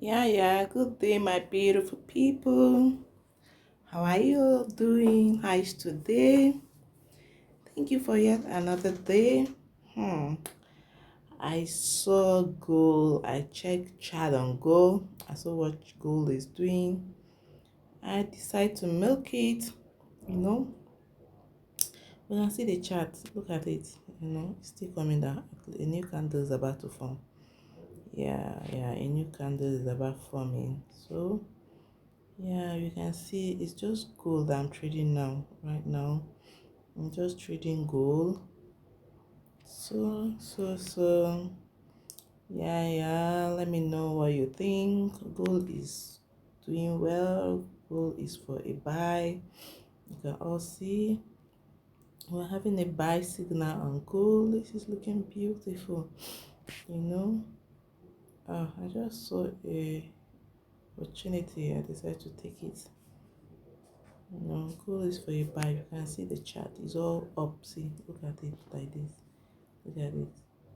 Yeah, good day, my beautiful people. How are you all doing? How is today? Thank you for yet another day. Hmm. I saw gold. I checked chart on gold. I saw what gold is doing. I decided to milk it. You know, when I see the chart, look at it. It's still coming down. A new candle is about to form. Yeah, a new candle is about forming. So yeah, you can see it's just gold that I'm trading now. Right now, I'm just trading gold. So. Yeah. Let me know what you think. Gold is doing well. Gold is for a buy. You can all see we're having a buy signal on gold. This is looking beautiful. You know, I just saw a opportunity. I decided to take it. Gold is for a buy. You can see the chart is all up. See, look at it like this. Look at it.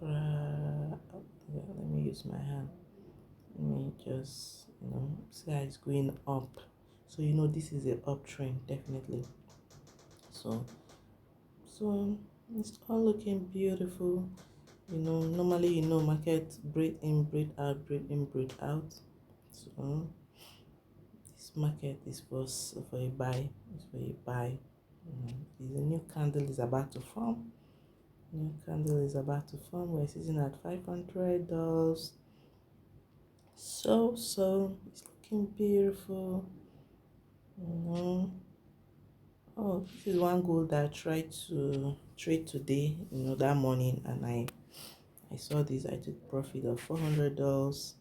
Let me use my hand. Let me just, see how it's going up. So this is a uptrend definitely. So so it's all looking beautiful. Normally market break in, break out, break in, break out. So this market is for a buy. It's for a buy. The new candle is about to form. New candle is about to form. We're sitting at $500. So it's looking beautiful. You know. Oh, this is one goal that I tried to trade today. That morning, and I saw this. I took profit of $400.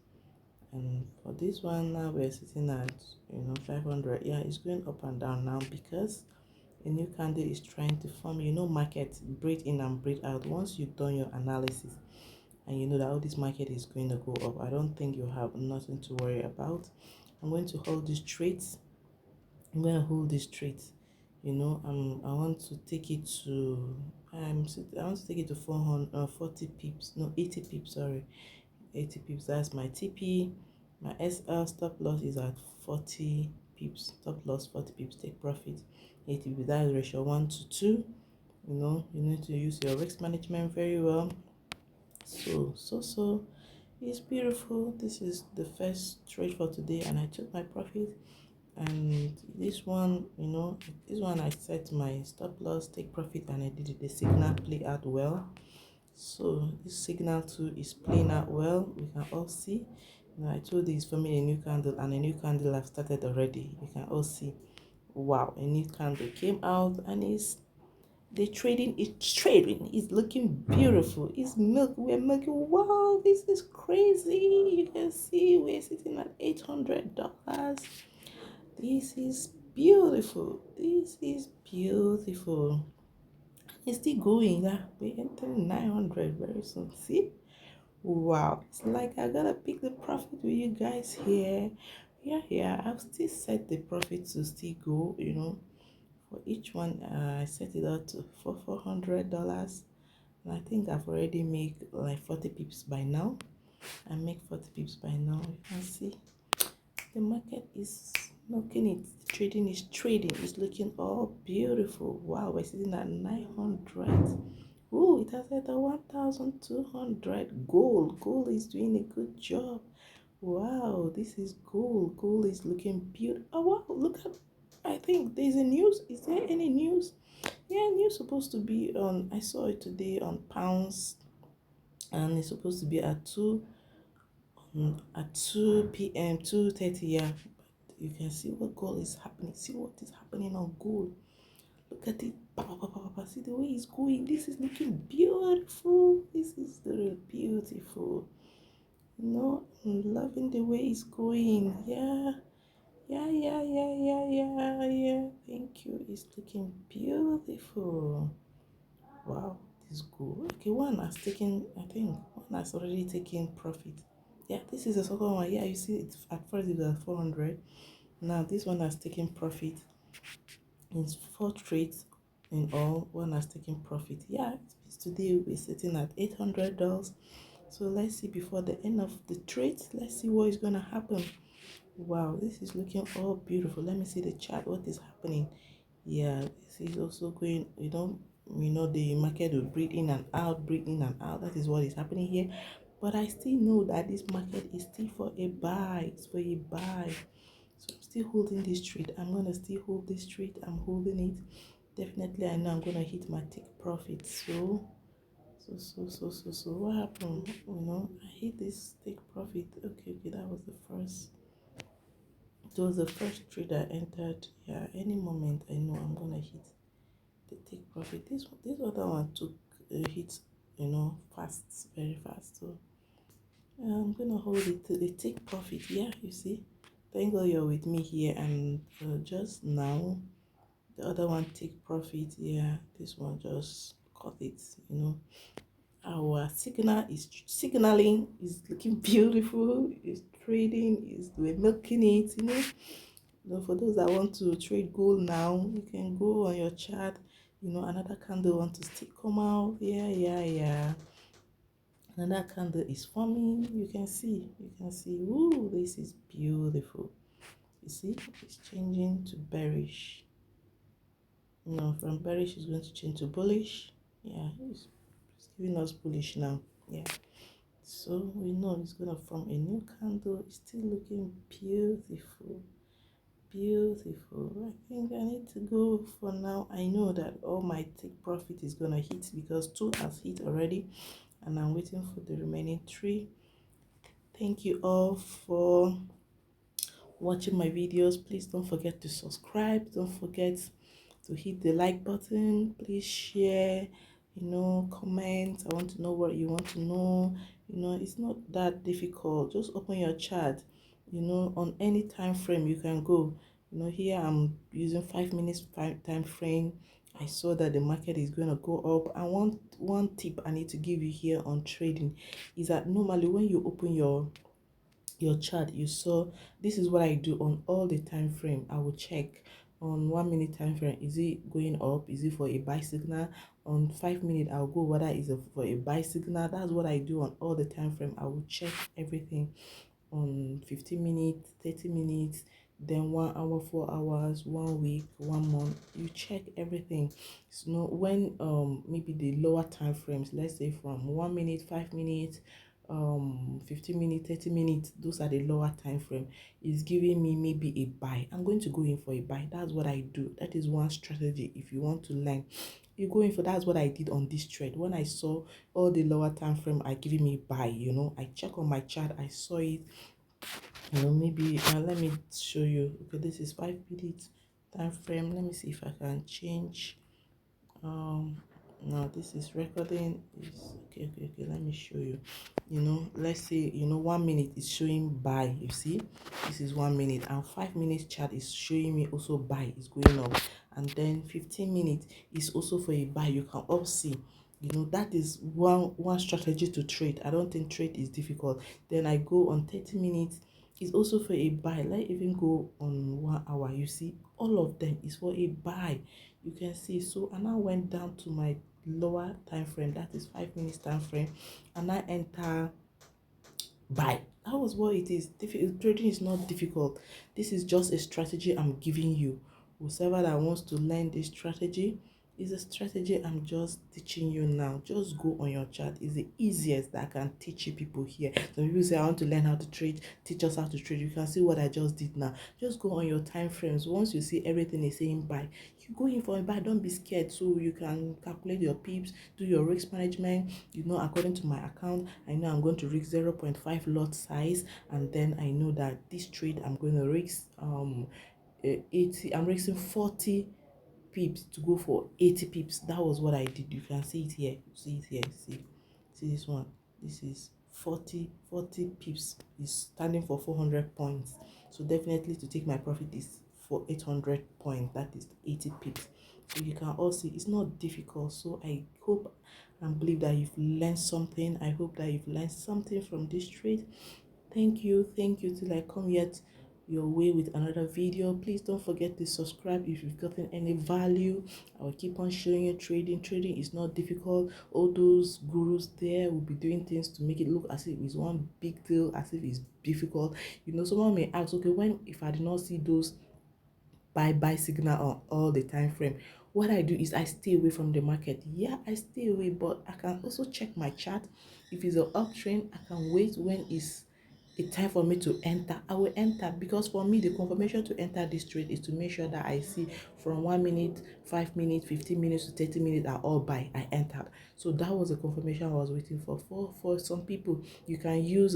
And for this one now, we're sitting at 500. Yeah, it's going up and down now because a new candle is trying to form. Market break in and break out. Once you've done your analysis and you know that this market is going to go up, I don't think you have nothing to worry about. I'm going to hold these trades. I'm going to hold these trades. I want to take it to I want to take it to 40 pips, no, 80 pips, sorry. 80 pips. That's my TP. My SL stop loss is at 40 pips. Stop loss 40 pips, take profit 80 pips. That is ratio 1 to 2. You need to use your risk management very well. So it's beautiful. This is the first trade for today, and I took my profit. And this one, this one I set my stop loss, take profit, and I did it. The signal play out well. So this signal too is playing out well. We can all see. I told you it's forming a new candle, and a new candle have started already. You can all see. Wow, a new candle came out, and it's trading. It's looking beautiful. It's milk. We're milking. Wow, this is crazy. You can see we're sitting at $800. This is beautiful. This is beautiful. It's still going. Yeah, we're entering 900 very soon. See? Wow. It's like I gotta pick the profit with you guys here. Yeah. I've still set the profit to still go, For each one, I set it out to for $400. And I think I've already made like 40 pips by now. I make 40 pips by now. You can see. The market is looking it. Trading is trading. It's looking all beautiful. Wow, we're sitting at 900. Oh, it has hit a 1,200. Gold is doing a good job. Wow, this is gold. Gold is looking beautiful. Oh wow, look at. I think there's a news. Is there any news? Yeah, news supposed to be on. I saw it today on pounds, and it's supposed to be at at 2 p.m. 2:30. Yeah, but you can see what gold is happening. See what is happening on gold. Look at it. See the way it's going. This is looking beautiful. This is really beautiful. I'm loving the way it's going. Yeah. Thank you. It's looking beautiful. Wow, this is good. Okay, one has taken, I think, one has already taken profit. Yeah, this is the second one. Yeah, you see, it at first it was at 400. Now this one has taken profit. It's four trades in all. One has taken profit. Yeah, today we're sitting at $800. So let's see before the end of the trade. Let's see what is going to happen. Wow, this is looking all beautiful. Let me see the chart. What is happening? Yeah, this is also going, the market will breathe in and out, breathe in and out. That is what is happening here. But I still know that this market is still for a buy. It's for a buy. So I'm still holding this trade. I'm gonna still hold this trade. I'm holding it. Definitely, I know I'm gonna hit my take profit. So what happened? I hit this take profit. Okay, that was the first. It was the first trade I entered. Yeah, any moment I know I'm gonna hit the take profit. This other one took a hit, fast, very fast. So I'm gonna hold it to the take profit. Yeah, you see. Thank God you're with me here. And just now, the other one take profit. Yeah, this one just cut it. Our signal is signaling, is looking beautiful, is trading, is we're milking it. For those that want to trade gold now, you can go on your chart. Another candle want to still come out. Yeah. Another candle is forming. You can see. Ooh, this is beautiful. You see, it's changing to bearish. From bearish is going to change to bullish. Yeah, it's giving us bullish now. Yeah. So we know it's gonna form a new candle. It's still looking beautiful. Beautiful. I think I need to go for now. I know that all my take profit is gonna hit because 2 has hit already, and I'm waiting for the remaining 3. Thank you all for watching my videos. Please don't forget to subscribe. Don't forget to hit the like button. Please share, comment. I want to know what you want to know. It's not that difficult. Just open your chart. On any time frame you can go. Here I'm using 5 minutes time frame. I saw that the market is going to go up. And one tip I need to give you here on trading is that normally when you open your chart, you saw, this is what I do on all the time frame. I will check on 1 minute time frame, is it going up, is it for a buy signal? On 5 minute, I'll go whether it's for a buy signal. That's what I do on all the time frame. I will check everything on 15 minutes, 30 minutes, then 1 hour, 4 hours, 1 week, 1 month. You check everything. So when maybe the lower time frames, let's say from 1 minute, 5 minutes, 15 minutes, 30 minutes, those are the lower time frame, is giving me maybe a buy. I'm going to go in for a buy. That's what I do. That is one strategy. If you want to learn, you go in for, that's what I did on this trade. When I saw all the lower time frame are giving me buy, I check on my chart, I saw it. Maybe let me show you. Okay, this is 5 minutes time frame. Let me see if I can change. Now this is recording. Okay, let me show you. Let's say 1 minute is showing buy. You see, this is 1 minute, and 5 minutes chart is showing me also buy is going up, and then 15 minutes is also for a buy. You can all see. That is one strategy to trade. I don't think trade is difficult. Then I go on 30 minutes, it's also for a buy. Let even go on 1 hour. You see, all of them is for a buy. You can see. So I now went down to my lower time frame, that is 5 minutes time frame, and I enter buy. That was what it is. Trading is not difficult. This is just a strategy I'm giving you. Whoever that wants to learn this strategy, is a strategy I'm just teaching you now. Just go on your chart. It's the easiest that I can teach you people here. Some people say, I want to learn how to trade, teach us how to trade. You can see what I just did now. Just go on your time frames. Once you see everything is saying buy, you go in for a buy. Don't be scared. So you can calculate your pips, do your risk management. According to my account, I know I'm going to risk 0.5 lot size, and then I know that this trade I'm going to risk 80. I'm risking 40 pips to go for 80 pips. That was what I did. You can see it here. See this one. This is 40 pips is standing for 400 points. So definitely to take my profit is for 800 points. That is 80 pips. So you can all see it's not difficult. So I hope and believe that you've learned something. I hope that you've learned something from this trade. Thank you till I come yet your way with another video. Please don't forget to subscribe if you've gotten any value. I will keep on showing you trading. Trading is not difficult. All those gurus there will be doing things to make it look as if it's one big deal, as if it's difficult. Someone may ask, okay, when if I did not see those buy signal on all the time frame, what I do is I stay away from the market. Yeah, I stay away, but I can also check my chart. If it's an uptrend, I can wait when it's a time for me to enter. I will enter, because for me the confirmation to enter this trade is to make sure that I see from 1 minute, 5 minutes, 15 minutes to 30 minutes are all buy. I entered. So that was the confirmation I was waiting for. For some people, you can use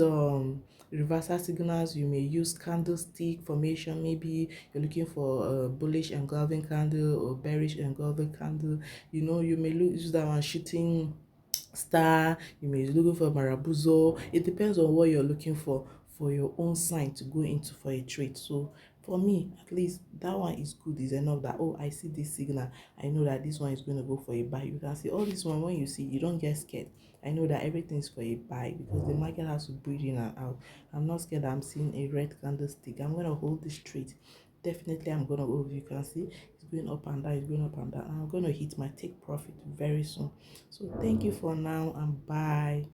reversal signals. You may use candlestick formation. Maybe you're looking for a bullish engulfing candle or bearish engulfing candle. You may use that one shooting star. You may be looking for marabuzo. It depends on what you're looking for your own sign to go into for a trade. So for me, at least that one is good, is enough that, oh, I see this signal, I know that this one is going to go for a buy. You can see all this one. When you see, you don't get scared. I know that everything is for a buy, because the market has to breathe in and out. I'm not scared. I'm seeing a red candlestick. I'm going to hold this trade. Definitely I'm going to hold. You can see it's going up and down, it's going up and down. I'm going to hit my take profit very soon. So thank you for now, and bye.